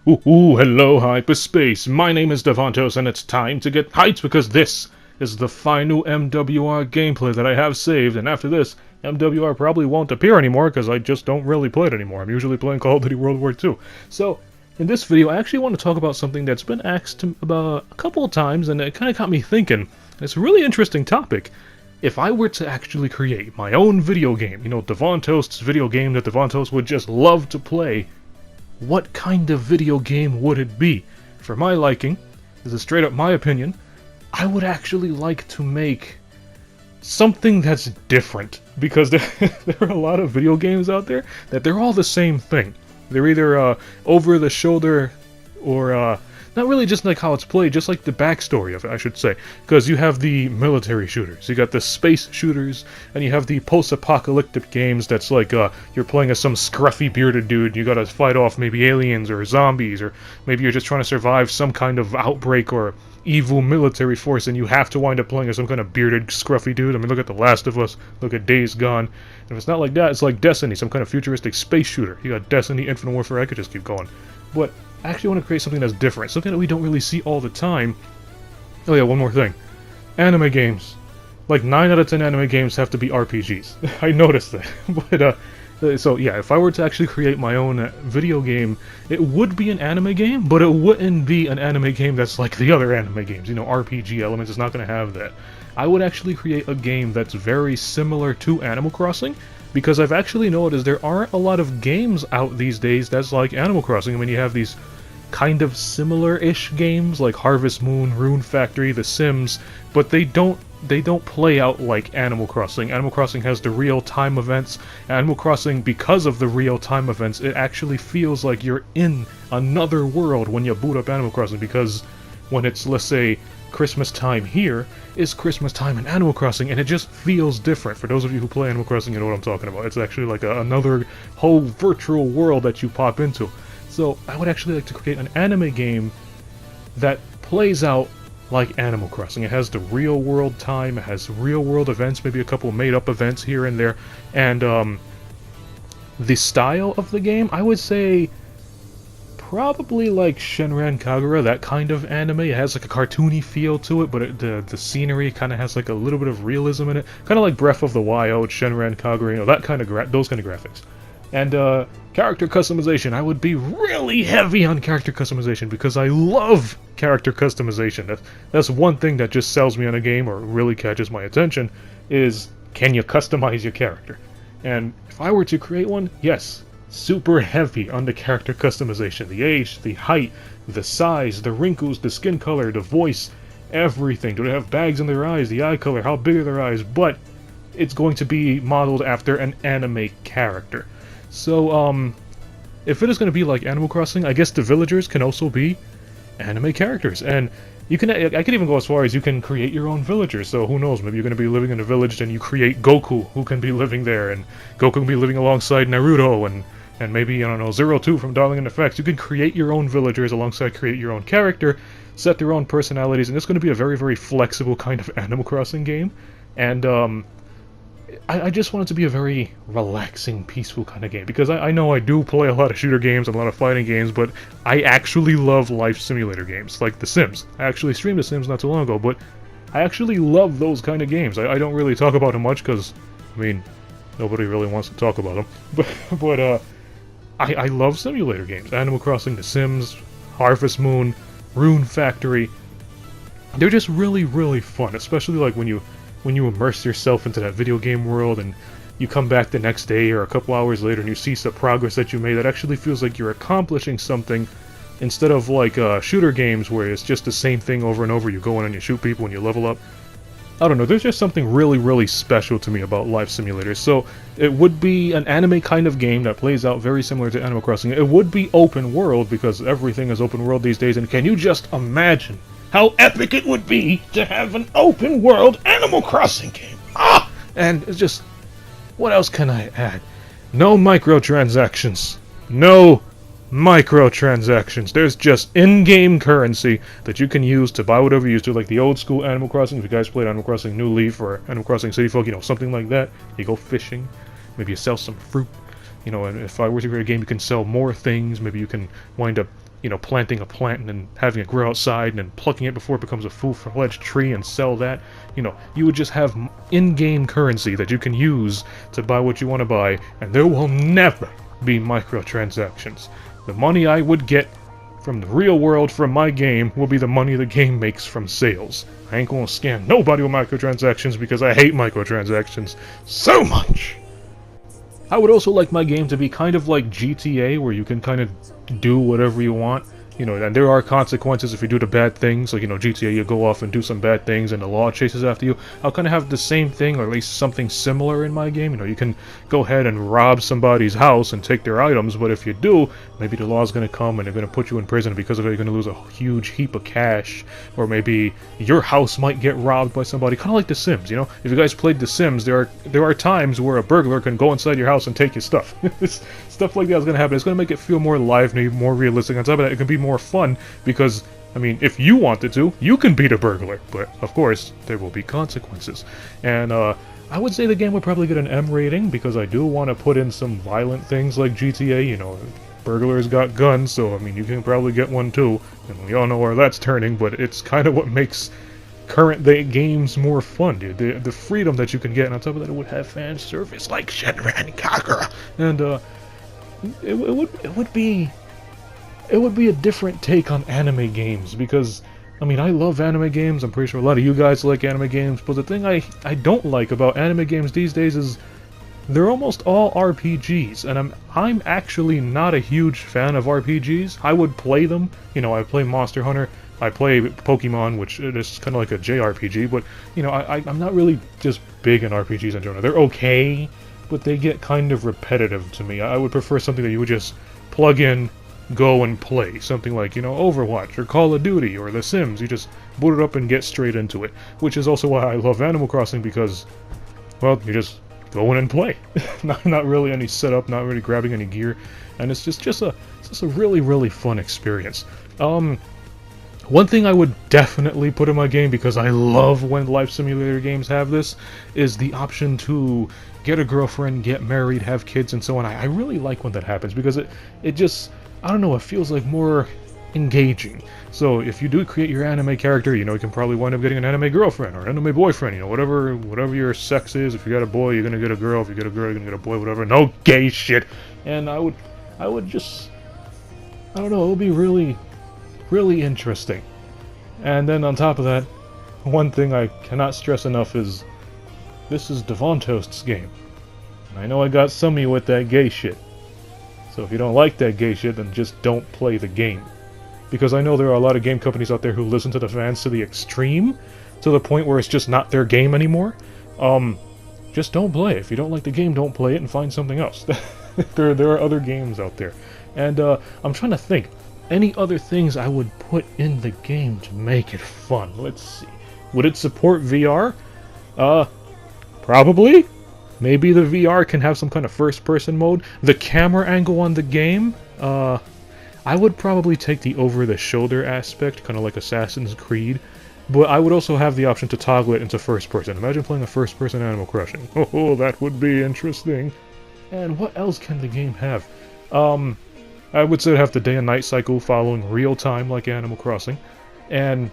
Ooh, hello, hyperspace. My name is Davontos, and it's time to get hyped because this is the final MWR gameplay that I have saved, and after this, MWR probably won't appear anymore because I just don't really play it anymore. I'm usually playing Call of Duty World War II. So, in this video, I actually want to talk about something that's been asked about a couple of times, and it kind of got me thinking. It's a really interesting topic. If I were to actually create my own video game, Davontos' video game that Davontos would just love to play, what kind of video game would it be? For my liking, this is straight up my opinion, I would actually like to make something that's different, because there are a lot of video games out there that they're all the same thing. They're either over the shoulder or not really just like how it's played, just like the backstory of it, I should say. Because you have the military shooters, you got the space shooters, and you have the post-apocalyptic games that's like you're playing as some scruffy bearded dude, you gotta fight off maybe aliens or zombies, or maybe you're just trying to survive some kind of outbreak or evil military force, and you have to wind up playing as some kind of bearded, scruffy dude. I mean, look at The Last of Us, look at Days Gone. And if it's not like that, it's like Destiny, some kind of futuristic space shooter. You got Destiny, Infinite Warfare, I could just keep going. But I actually want to create something that's different, something that we don't really see all the time. Oh yeah, one more thing. Anime games. Like 9 out of 10 anime games have to be RPGs. I noticed that. But, so yeah, if I were to actually create my own video game, it would be an anime game, but it wouldn't be an anime game that's like the other anime games. RPG elements, it's not going to have that. I would actually create a game that's very similar to Animal Crossing, because I've actually noticed there aren't a lot of games out these days that's like Animal Crossing. I mean, you have these kind of similar-ish games like Harvest Moon, Rune Factory, The Sims, but they don't play out like Animal Crossing. Animal Crossing has the real-time events. Animal Crossing, because of the real-time events, it actually feels like you're in another world when you boot up Animal Crossing, because when it's, let's say, Christmas time here, is Christmas time in Animal Crossing, and it just feels different. For those of you who play Animal Crossing, you know what I'm talking about. It's actually like another whole virtual world that you pop into. So I would actually like to create an anime game that plays out like Animal Crossing. It has the real world time, it has real world events, maybe a couple made up events here and there, and the style of the game, I would say probably like Shinran Kagura, that kind of anime. It has like a cartoony feel to it, but the scenery kind of has like a little bit of realism in it, kind of like Breath of the Wild, Shinran Kagura, that kind of those kind of graphics. And character customization, I would be really heavy on character customization because I love character customization. That's one thing that just sells me on a game or really catches my attention, is can you customize your character? And if I were to create one, yes, super heavy on the character customization. The age, the height, the size, the wrinkles, the skin color, the voice, everything. Do they have bags in their eyes, the eye color, how big are their eyes? But it's going to be modeled after an anime character. So, if it is going to be like Animal Crossing, I guess the villagers can also be anime characters. And I could even go as far as you can create your own villagers. So who knows, maybe you're going to be living in a village and you create Goku, who can be living there, and Goku can be living alongside Naruto, and maybe, I don't know, Zero Two from Darling in Effects. You can create your own villagers alongside create your own character, set their own personalities, and it's going to be a very, very flexible kind of Animal Crossing game. And, I just want it to be a very relaxing, peaceful kind of game, because I know I do play a lot of shooter games and a lot of fighting games, but I actually love life simulator games, like The Sims. I actually streamed The Sims not too long ago, but I actually love those kind of games. I don't really talk about them much, because, I mean, nobody really wants to talk about them, but I love simulator games. Animal Crossing, The Sims, Harvest Moon, Rune Factory. They're just really, really fun, especially like when you immerse yourself into that video game world and you come back the next day or a couple hours later and you see some progress that you made. That actually feels like you're accomplishing something, instead of like shooter games where it's just the same thing over and over. You go in and you shoot people and you level up. I don't know, there's just something really, really special to me about life simulators. So it would be an anime kind of game that plays out very similar to Animal Crossing. It would be open world, because everything is open world these days, and can you just imagine how epic it would be to have an open world Animal Crossing game? And it's just, what else can I add? No microtransactions. No microtransactions. There's just in-game currency that you can use to buy whatever you used to, like the old school Animal Crossing. If you guys played Animal Crossing New Leaf or Animal Crossing City Folk, something like that. You go fishing, maybe you sell some fruit, and if I were to create a game, you can sell more things. Maybe you can wind up you know, planting a plant and then having it grow outside and then plucking it before it becomes a full-fledged tree and sell that. You know, you would just have in-game currency that you can use to buy what you want to buy, and there will never be microtransactions. The money I would get from the real world from my game will be the money the game makes from sales. I ain't gonna scam nobody with microtransactions because I hate microtransactions so much! I would also like my game to be kind of like GTA, where you can kind of do whatever you want. You know, and there are consequences if you do the bad things. Like, you know, GTA, you go off and do some bad things and the law chases after you. I'll kind of have the same thing, or at least something similar in my game. You know, you can go ahead and rob somebody's house and take their items, but if you do, maybe the law's going to come and they're going to put you in prison, and because of it, you're going to lose a huge heap of cash. Or maybe your house might get robbed by somebody, kind of like The Sims, you know? If you guys played The Sims, there are times where a burglar can go inside your house and take your stuff. Stuff like that is going to happen. It's going to make it feel more lively, more realistic. On top of that, it can be more fun, because, I mean, if you wanted to, you can beat a burglar, but, of course, there will be consequences. And, I would say the game would probably get an M rating, because I do want to put in some violent things like GTA, you know, burglars got guns, so, I mean, you can probably get one too, and we all know where that's turning, but it's kind of what makes current-day games more fun, dude. The freedom that you can get, and on top of that, it would have fan service like Shinran Kagura, and, it would be a different take on anime games, because, I mean, I love anime games. I'm pretty sure a lot of you guys like anime games, but the thing I don't like about anime games these days is they're almost all RPGs, and I'm actually not a huge fan of RPGs. I would play them. You know, I play Monster Hunter, I play Pokemon, which is kind of like a JRPG, but, you know, I'm not really just big in RPGs in general. They're okay, but they get kind of repetitive to me. I would prefer something that you would just plug in, go and play. Something like, you know, Overwatch or Call of Duty or The Sims. You just boot it up and get straight into it. Which is also why I love Animal Crossing, because, well, you just go in and play. not really any setup, not really grabbing any gear, and it's just a really, really fun experience. One thing I would definitely put in my game, because I love when life simulator games have this, is the option to get a girlfriend, get married, have kids, and so on. I really like when that happens, because it just, I don't know, it feels like more engaging. So if you do create your anime character, you know, you can probably wind up getting an anime girlfriend or an anime boyfriend, you know, whatever your sex is. If you got a boy, you're gonna get a girl. If you get a girl, you're gonna get a boy, whatever. No gay shit. And I would just, I don't know, it would be really, really interesting. And then on top of that, one thing I cannot stress enough is, this is Davontos' game. And I know I got some of you with that gay shit. So if you don't like that gay shit, then just don't play the game. Because I know there are a lot of game companies out there who listen to the fans to the extreme, to the point where it's just not their game anymore. Just don't play. If you don't like the game, don't play it and find something else. There are other games out there. And I'm trying to think. Any other things I would put in the game to make it fun? Let's see. Would it support VR? Probably. Maybe the VR can have some kind of first-person mode. The camera angle on the game, I would probably take the over-the-shoulder aspect, kind of like Assassin's Creed. But I would also have the option to toggle it into first-person. Imagine playing a first-person Animal Crossing. Oh, that would be interesting. And what else can the game have? I would say it'd have the day and night cycle following real time like Animal Crossing. And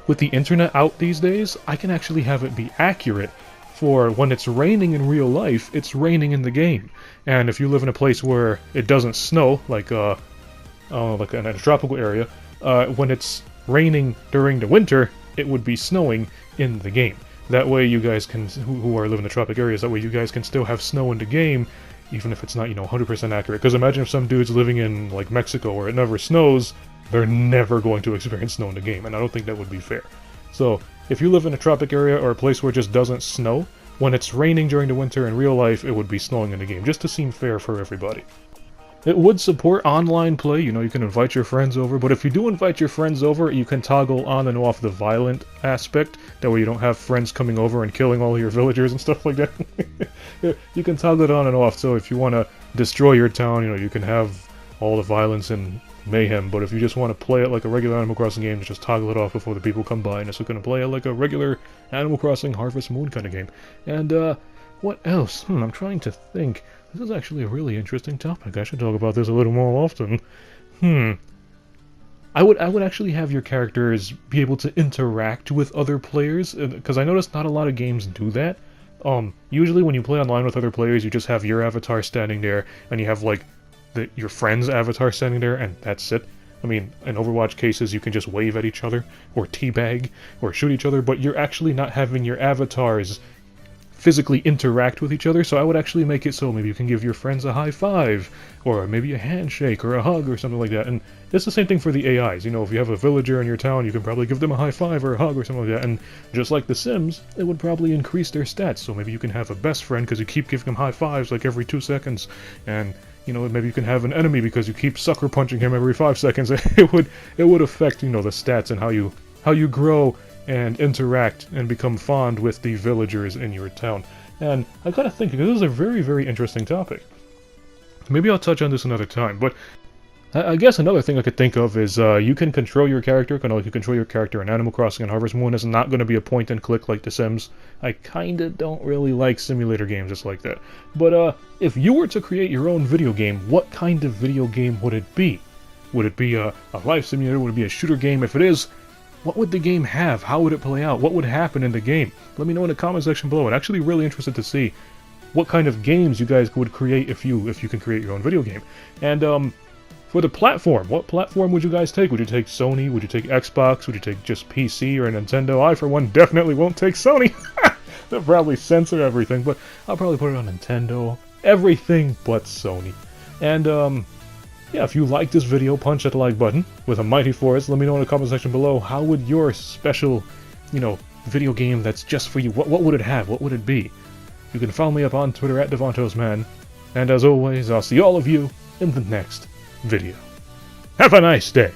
with the internet out these days, I can actually have it be accurate for when it's raining in real life, it's raining in the game. And if you live in a place where it doesn't snow, like in a tropical area, when it's raining during the winter, it would be snowing in the game. That way you guys can, who are living in the tropic areas, that way you guys can still have snow in the game, even if it's not, you know, 100% accurate. Because imagine if some dude's living in, like, Mexico where it never snows, they're never going to experience snow in the game, and I don't think that would be fair. So, if you live in a tropic area or a place where it just doesn't snow, when it's raining during the winter in real life, it would be snowing in the game, just to seem fair for everybody. It would support online play, you know, you can invite your friends over, but if you do invite your friends over, you can toggle on and off the violent aspect, that way you don't have friends coming over and killing all your villagers and stuff like that. You can toggle it on and off, so if you want to destroy your town, you know, you can have all the violence and mayhem, but if you just want to play it like a regular Animal Crossing game, just toggle it off before the people come by, and it's going to play it like a regular Animal Crossing Harvest Moon kind of game. And, what else? I'm trying to think. This is actually a really interesting topic. I should talk about this a little more often. I would actually have your characters be able to interact with other players, because I noticed not a lot of games do that. Usually when you play online with other players, you just have your avatar standing there, and you have like your friend's avatar standing there, and that's it. I mean, in Overwatch cases, you can just wave at each other, or teabag, or shoot each other, but you're actually not having your avatars physically interact with each other, so I would actually make it so maybe you can give your friends a high five, or maybe a handshake, or a hug, or something like that. And it's the same thing for the AIs. You know, if you have a villager in your town, you can probably give them a high five or a hug or something like that. And just like The Sims, it would probably increase their stats. So maybe you can have a best friend because you keep giving them high fives like every 2 seconds, and you know, maybe you can have an enemy because you keep sucker punching him every 5 seconds. It would affect, you know, the stats and how you grow and interact and become fond with the villagers in your town. And I gotta think, because this is a very, very interesting topic. Maybe I'll touch on this another time, but I guess another thing I could think of is you can control your character. Kind of like you control your character in Animal Crossing and Harvest Moon. It's not going to be a point and click like The Sims. I kinda don't really like simulator games just like that. But if you were to create your own video game, what kind of video game would it be? Would it be a life simulator? Would it be a shooter game? If it is, what would the game have? How would it play out? What would happen in the game? Let me know in the comment section below. I'm actually really interested to see what kind of games you guys would create if you can create your own video game. And for the platform, what platform would you guys take? Would you take Sony? Would you take Xbox? Would you take just PC or Nintendo? I, for one, definitely won't take Sony. They'll probably censor everything, but I'll probably put it on Nintendo. Everything but Sony. And, yeah, if you like this video, punch that like button with a mighty force. Let me know in the comment section below, how would your special, you know, video game that's just for you, what would it have? What would it be? You can follow me up on Twitter at DavantosMan. And as always, I'll see all of you in the next video. Have a nice day!